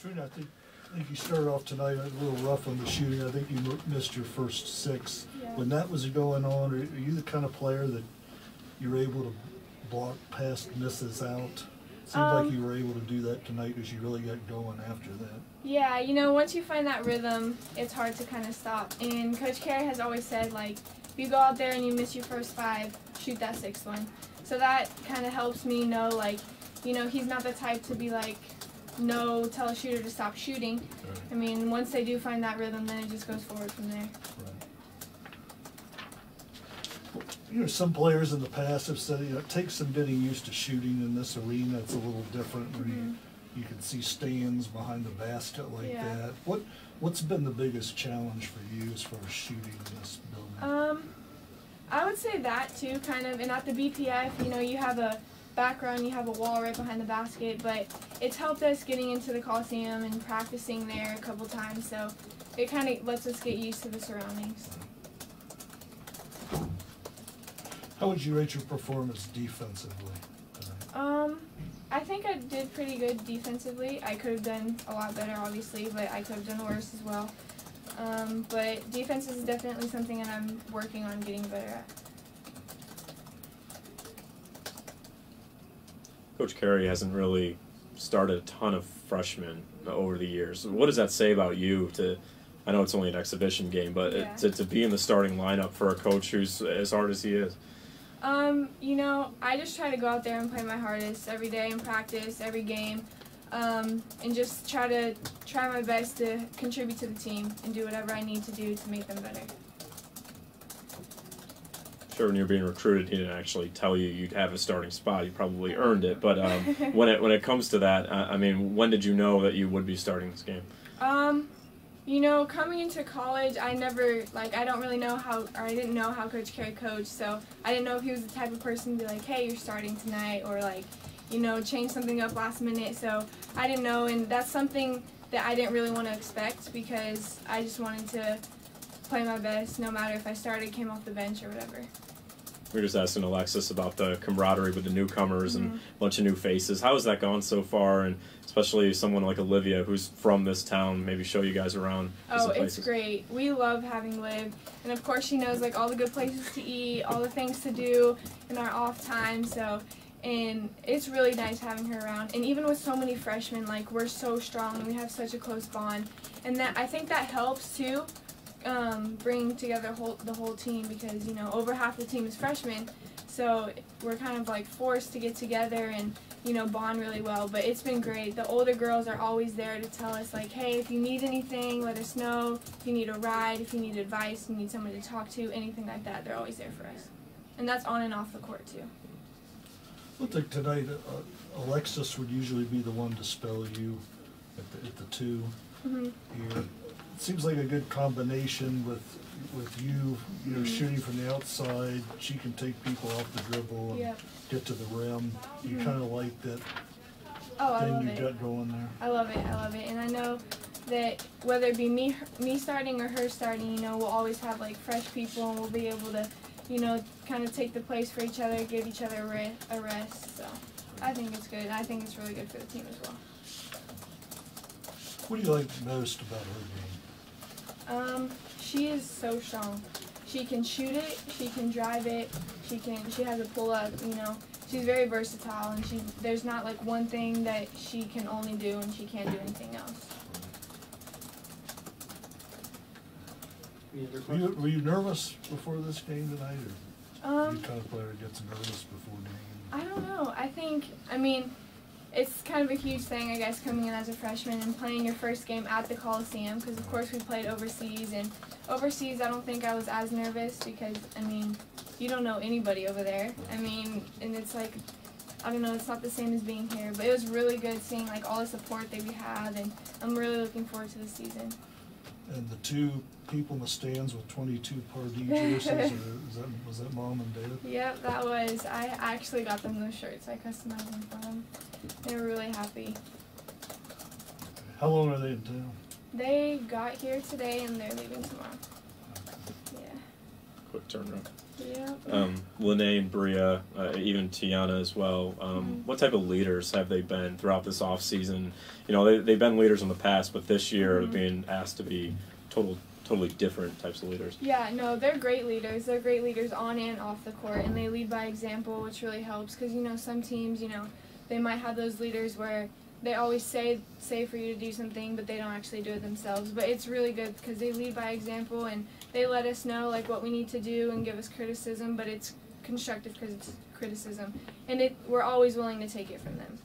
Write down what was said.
Katrina, I think you started off tonight a little rough on the shooting. I think you missed your first 6. Yeah. When that was going on, are you the kind of player that you're able to block past misses out? Seemed like you were able to do that tonight as you really got going after that. Yeah, you know, once you find that rhythm, it's hard to kind of stop. And Coach Carey has always said, like, if you go out there and you miss your first 5, shoot that 6th one. So that kind of helps me know, like, you know, he's not the type to be like, no, tell a shooter to stop shooting. Right. I mean, once they do find that rhythm, then it just goes forward from there. Right. Well, you know, some players in the past have said, you know, it takes some getting used to shooting in this arena. It's a little different when you can see stands behind the basket like that. What's been the biggest challenge for you as far as shooting in this building? I would say that too, kind of. And at the BPF, you know, you have a background, you have a wall right behind the basket, but it's helped us getting into the Coliseum and practicing there a couple times, so it kind of lets us get used to the surroundings. How would you rate your performance defensively tonight? I think I did pretty good defensively. I could have done a lot better, obviously, but I could have done worse as well. But defense is definitely something that I'm working on getting better at. Coach Carey hasn't really started a ton of freshmen over the years. What does that say about you I know it's only an exhibition game, but to be in the starting lineup for a coach who's as hard as he is? You know, I just try to go out there and play my hardest every day in practice, every game, and just try my best to contribute to the team and do whatever I need to do to make them better. Sure, when you're being recruited, he didn't actually tell you you'd have a starting spot. You probably earned it, but when it comes to that, I mean, when did you know that you would be starting this game? You know, coming into college, I don't really know I didn't know how Coach Carey coached, so I didn't know if he was the type of person to be like, hey, you're starting tonight, or like, you know, change something up last minute, so I didn't know, and that's something that I didn't really want to expect because I just wanted to play my best no matter if I started, came off the bench, or whatever. We were just asking Alexis about the camaraderie with the newcomers and a bunch of new faces. How has that gone so far, and especially someone like Olivia who's from this town, maybe show you guys around? Oh, it's great. We love having Liv, and of course she knows like all the good places to eat, all the things to do in our off time, and it's really nice having her around. And even with so many freshmen, like, we're so strong and we have such a close bond, and I think that helps too. Bring together the whole team because, you know, over half the team is freshmen, so we're kind of like forced to get together and, you know, bond really well. But it's been great. The older girls are always there to tell us, like, hey, if you need anything, let us know. If you need a ride, if you need advice, you need someone to talk to, anything like that, they're always there for us. And that's on and off the court too. I think tonight Alexis would usually be the one to spell you at the 2 here. It seems like a good combination with you know, shooting from the outside. She can take people off the dribble and get to the rim. You kind of like that thing you got going there. I love it. And I know that whether it be me starting or her starting, you know, we'll always have like fresh people, and we'll be able to, you know, kind of take the place for each other, give each other a rest. So I think it's good. I think it's really good for the team as well. What do you like most about her game? She is so strong. She can shoot it, she can drive it, she has a pull-up, you know. She's very versatile, and there's not like one thing that she can only do and she can't do anything else. Were you nervous before this game tonight, or are you the kind of player that gets nervous before game? I don't know. I mean, it's kind of a huge thing, I guess, coming in as a freshman and playing your first game at the Coliseum, because of course we played overseas, and overseas I don't think I was as nervous because, I mean, you don't know anybody over there. I mean, and it's like, I don't know, it's not the same as being here, but it was really good seeing like all the support that we have, and I'm really looking forward to the season. And the 2 people in the stands with 22 Pardee jerseys, was that Mom and Dad? Yep, that was. I actually got them those shirts. I customized them for them. They were really happy. How long are they in town? They got here today and they're leaving tomorrow. Yeah. quick turnaround. Yeah. Lene and Bria, even Tiana as well. What type of leaders have they been throughout this off season? You know, they've been leaders in the past, but this year they're being asked to be totally different types of leaders. Yeah, no, they're great leaders. They're great leaders on and off the court, and they lead by example, which really helps because, you know, some teams, you know, they might have those leaders where they always say for you to do something, but they don't actually do it themselves. But it's really good because they lead by example, and they let us know, like, what we need to do and give us criticism, but it's constructive because it's criticism. And we're always willing to take it from them.